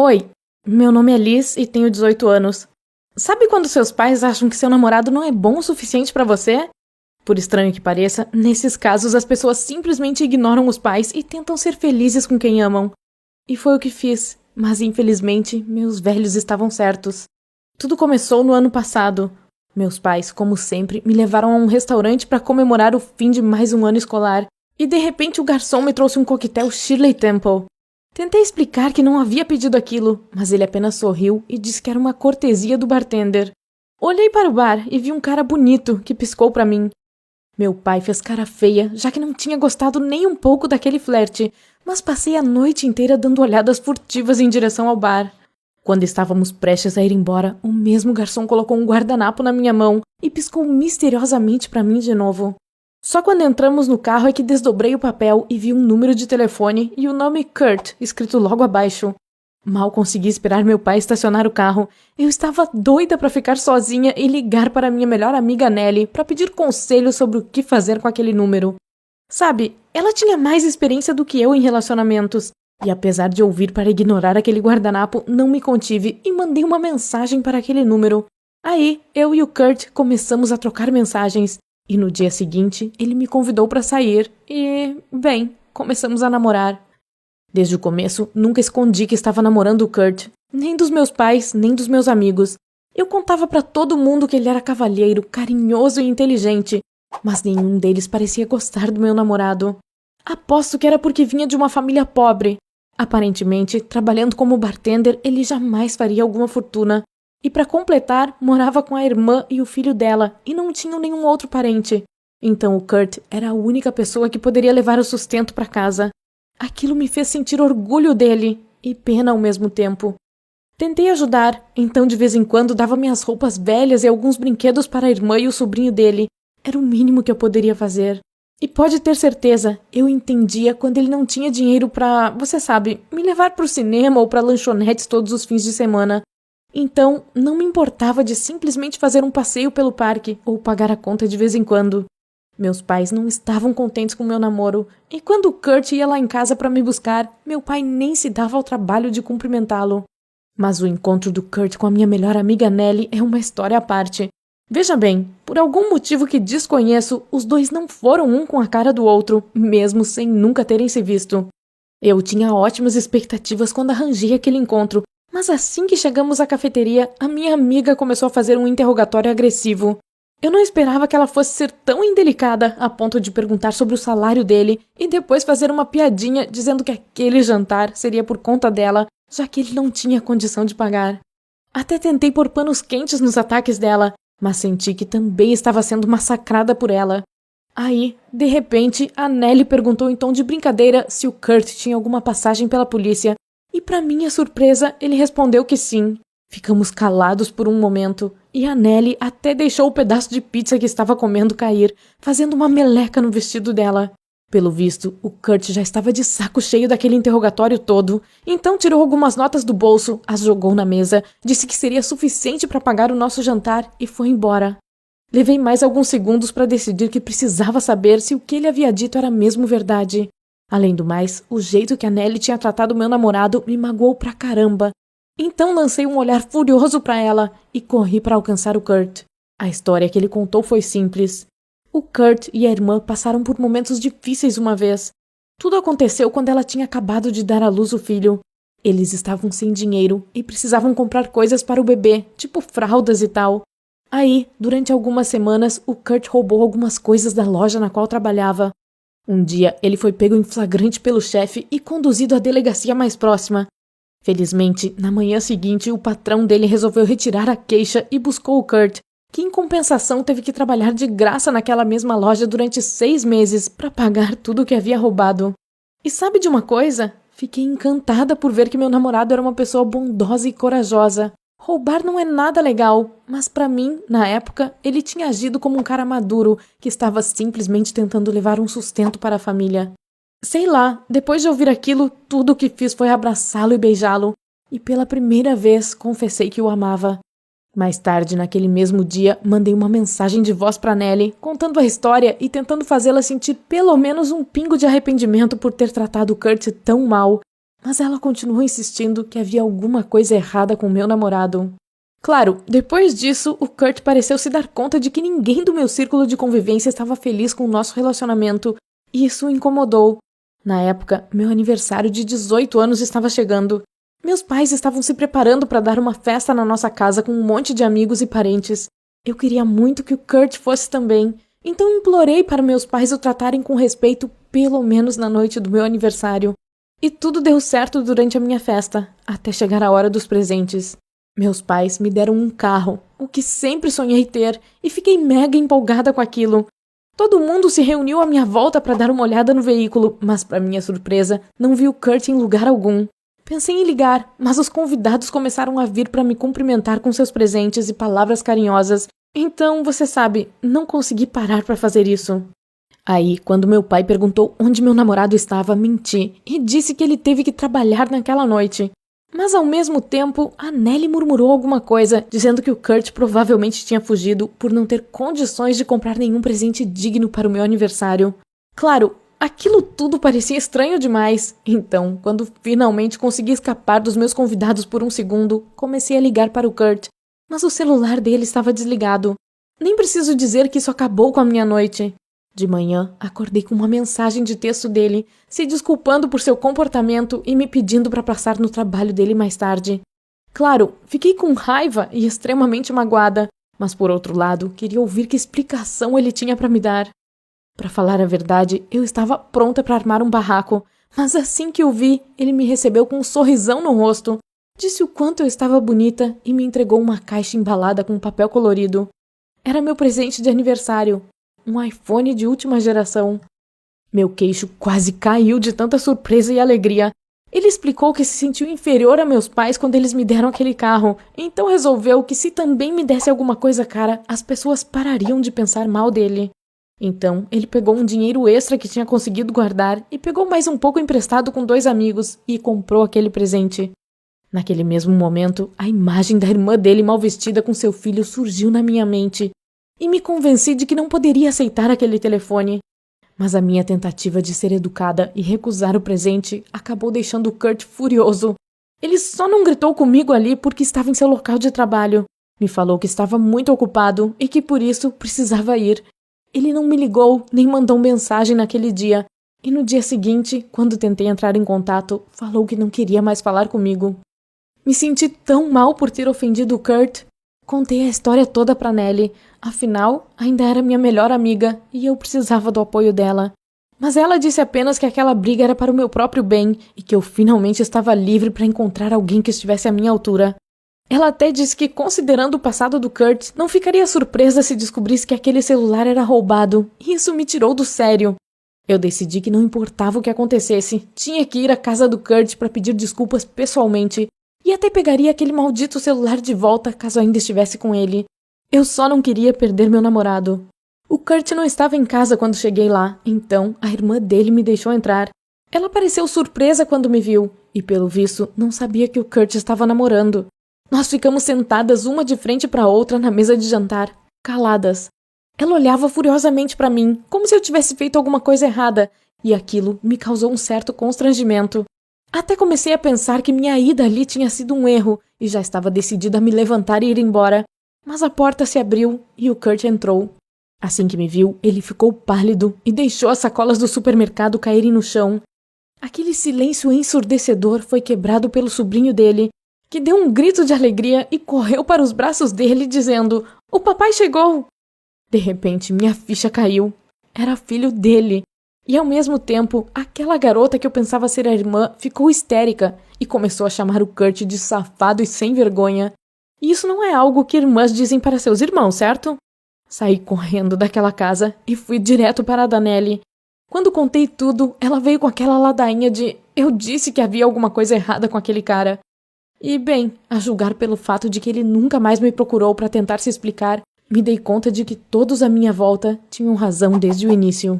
Oi, meu nome é Liz e tenho 18 anos. Sabe quando seus pais acham que seu namorado não é bom o suficiente pra você? Por estranho que pareça, nesses casos as pessoas simplesmente ignoram os pais e tentam ser felizes com quem amam. E foi o que fiz, mas infelizmente meus velhos estavam certos. Tudo começou no ano passado. Meus pais, como sempre, me levaram a um restaurante para comemorar o fim de mais um ano escolar e de repente o garçom me trouxe um coquetel Shirley Temple. Tentei explicar que não havia pedido aquilo, mas ele apenas sorriu e disse que era uma cortesia do bartender. Olhei para o bar e vi um cara bonito que piscou para mim. Meu pai fez cara feia, já que não tinha gostado nem um pouco daquele flerte, mas passei a noite inteira dando olhadas furtivas em direção ao bar. Quando estávamos prestes a ir embora, o mesmo garçom colocou um guardanapo na minha mão e piscou misteriosamente para mim de novo. Só quando entramos no carro é que desdobrei o papel e vi um número de telefone e o nome Kurt escrito logo abaixo. Mal consegui esperar meu pai estacionar o carro. Eu estava doida para ficar sozinha e ligar para minha melhor amiga Nelly para pedir conselho sobre o que fazer com aquele número. Sabe, ela tinha mais experiência do que eu em relacionamentos. E apesar de ouvir para ignorar aquele guardanapo, não me contive e mandei uma mensagem para aquele número. Aí, eu e o Kurt começamos a trocar mensagens. E no dia seguinte, ele me convidou para sair e, bem, começamos a namorar. Desde o começo, nunca escondi que estava namorando o Kurt, nem dos meus pais, nem dos meus amigos. Eu contava para todo mundo que ele era cavalheiro, carinhoso e inteligente, mas nenhum deles parecia gostar do meu namorado. Aposto que era porque vinha de uma família pobre. Aparentemente, trabalhando como bartender, ele jamais faria alguma fortuna. E para completar, morava com a irmã e o filho dela, e não tinham nenhum outro parente. Então o Kurt era a única pessoa que poderia levar o sustento para casa. Aquilo me fez sentir orgulho dele, e pena ao mesmo tempo. Tentei ajudar, então de vez em quando dava minhas roupas velhas e alguns brinquedos para a irmã e o sobrinho dele. Era o mínimo que eu poderia fazer. E pode ter certeza, eu entendia quando ele não tinha dinheiro para, você sabe, me levar para o cinema ou para lanchonetes todos os fins de semana. Então, não me importava de simplesmente fazer um passeio pelo parque ou pagar a conta de vez em quando. Meus pais não estavam contentes com meu namoro, e quando o Kurt ia lá em casa para me buscar, meu pai nem se dava ao trabalho de cumprimentá-lo. Mas o encontro do Kurt com a minha melhor amiga Nelly é uma história à parte. Veja bem, por algum motivo que desconheço, os dois não foram um com a cara do outro, mesmo sem nunca terem se visto. Eu tinha ótimas expectativas quando arranjei aquele encontro, mas assim que chegamos à cafeteria, a minha amiga começou a fazer um interrogatório agressivo. Eu não esperava que ela fosse ser tão indelicada a ponto de perguntar sobre o salário dele e depois fazer uma piadinha dizendo que aquele jantar seria por conta dela, já que ele não tinha condição de pagar. Até tentei pôr panos quentes nos ataques dela, mas senti que também estava sendo massacrada por ela. Aí, de repente, a Nelly perguntou em tom de brincadeira se o Kurt tinha alguma passagem pela polícia, e para minha surpresa, ele respondeu que sim. Ficamos calados por um momento, e a Nelly até deixou o pedaço de pizza que estava comendo cair, fazendo uma meleca no vestido dela. Pelo visto, o Kurt já estava de saco cheio daquele interrogatório todo, então tirou algumas notas do bolso, as jogou na mesa, disse que seria suficiente para pagar o nosso jantar e foi embora. Levei mais alguns segundos para decidir que precisava saber se o que ele havia dito era mesmo verdade. Além do mais, o jeito que a Nelly tinha tratado meu namorado me magoou pra caramba. Então lancei um olhar furioso para ela e corri para alcançar o Kurt. A história que ele contou foi simples. O Kurt e a irmã passaram por momentos difíceis uma vez. Tudo aconteceu quando ela tinha acabado de dar à luz o filho. Eles estavam sem dinheiro e precisavam comprar coisas para o bebê, tipo fraldas e tal. Aí, durante algumas semanas, o Kurt roubou algumas coisas da loja na qual trabalhava. Um dia, ele foi pego em flagrante pelo chefe e conduzido à delegacia mais próxima. Felizmente, na manhã seguinte, o patrão dele resolveu retirar a queixa e buscou o Kurt, que em compensação teve que trabalhar de graça naquela mesma loja durante 6 meses para pagar tudo o que havia roubado. E sabe de uma coisa? Fiquei encantada por ver que meu namorado era uma pessoa bondosa e corajosa. Roubar não é nada legal, mas para mim, na época, ele tinha agido como um cara maduro que estava simplesmente tentando levar um sustento para a família. Sei lá, depois de ouvir aquilo, tudo o que fiz foi abraçá-lo e beijá-lo, e pela primeira vez confessei que o amava. Mais tarde, naquele mesmo dia, mandei uma mensagem de voz para Nelly, contando a história e tentando fazê-la sentir pelo menos um pingo de arrependimento por ter tratado Kurt tão mal. mas ela continuou insistindo que havia alguma coisa errada com meu namorado. Claro, depois disso, o Kurt pareceu se dar conta de que ninguém do meu círculo de convivência estava feliz com o nosso relacionamento, e isso o incomodou. Na época, meu aniversário de 18 anos estava chegando. Meus pais estavam se preparando para dar uma festa na nossa casa com um monte de amigos e parentes. Eu queria muito que o Kurt fosse também, então implorei para meus pais o tratarem com respeito, pelo menos na noite do meu aniversário. E tudo deu certo durante a minha festa, até chegar a hora dos presentes. Meus pais me deram um carro, o que sempre sonhei ter, e fiquei mega empolgada com aquilo. Todo mundo se reuniu à minha volta para dar uma olhada no veículo, mas, para minha surpresa, não vi o Kurt em lugar algum. Pensei em ligar, mas os convidados começaram a vir para me cumprimentar com seus presentes e palavras carinhosas. Então, você sabe, não consegui parar para fazer isso. Aí, quando meu pai perguntou onde meu namorado estava, menti e disse que ele teve que trabalhar naquela noite. Mas, ao mesmo tempo, a Nelly murmurou alguma coisa, dizendo que o Kurt provavelmente tinha fugido por não ter condições de comprar nenhum presente digno para o meu aniversário. Claro, aquilo tudo parecia estranho demais. Então, quando finalmente consegui escapar dos meus convidados por um segundo, comecei a ligar para o Kurt, mas o celular dele estava desligado. Nem preciso dizer que isso acabou com a minha noite. De manhã, acordei com uma mensagem de texto dele, se desculpando por seu comportamento e me pedindo para passar no trabalho dele mais tarde. Claro, fiquei com raiva e extremamente magoada, mas por outro lado, queria ouvir que explicação ele tinha para me dar. Para falar a verdade, eu estava pronta para armar um barraco, mas assim que o vi, ele me recebeu com um sorrisão no rosto, disse o quanto eu estava bonita e me entregou uma caixa embalada com papel colorido. Era meu presente de aniversário. Um iPhone de última geração. Meu queixo quase caiu de tanta surpresa e alegria. Ele explicou que se sentiu inferior a meus pais quando eles me deram aquele carro, então resolveu que se também me desse alguma coisa cara, as pessoas parariam de pensar mal dele. Então, ele pegou um dinheiro extra que tinha conseguido guardar e pegou mais um pouco emprestado com 2 amigos e comprou aquele presente. Naquele mesmo momento, a imagem da irmã dele mal vestida com seu filho surgiu na minha mente. E me convenci de que não poderia aceitar aquele telefone. Mas a minha tentativa de ser educada e recusar o presente acabou deixando o Kurt furioso. Ele só não gritou comigo ali porque estava em seu local de trabalho. Me falou que estava muito ocupado e que por isso precisava ir. Ele não me ligou nem mandou mensagem naquele dia. E no dia seguinte, quando tentei entrar em contato, falou que não queria mais falar comigo. Me senti tão mal por ter ofendido o Kurt. Contei a história toda pra Nelly. Afinal, ainda era minha melhor amiga e eu precisava do apoio dela. Mas ela disse apenas que aquela briga era para o meu próprio bem e que eu finalmente estava livre para encontrar alguém que estivesse à minha altura. Ela até disse que, considerando o passado do Kurt, não ficaria surpresa se descobrisse que aquele celular era roubado, e isso me tirou do sério. Eu decidi que não importava o que acontecesse, tinha que ir à casa do Kurt para pedir desculpas pessoalmente, e até pegaria aquele maldito celular de volta caso ainda estivesse com ele. Eu só não queria perder meu namorado. O Kurt não estava em casa quando cheguei lá, então a irmã dele me deixou entrar. Ela pareceu surpresa quando me viu, e pelo visto não sabia que o Kurt estava namorando. Nós ficamos sentadas uma de frente para a outra na mesa de jantar, caladas. Ela olhava furiosamente para mim, como se eu tivesse feito alguma coisa errada, e aquilo me causou um certo constrangimento. Até comecei a pensar que minha ida ali tinha sido um erro, e já estava decidida a me levantar e ir embora. Mas a porta se abriu e o Kurt entrou. Assim que me viu, ele ficou pálido e deixou as sacolas do supermercado caírem no chão. Aquele silêncio ensurdecedor foi quebrado pelo sobrinho dele, que deu um grito de alegria e correu para os braços dele, dizendo: "O papai chegou!" De repente, minha ficha caiu. Era filho dele. E ao mesmo tempo, aquela garota que eu pensava ser a irmã ficou histérica e começou a chamar o Kurt de safado e sem vergonha. E isso não é algo que irmãs dizem para seus irmãos, certo? Saí correndo daquela casa e fui direto para a Danelli. Quando contei tudo, ela veio com aquela ladainha de "eu disse que havia alguma coisa errada com aquele cara". E, bem, a julgar pelo fato de que ele nunca mais me procurou para tentar se explicar, me dei conta de que todos à minha volta tinham razão desde o início.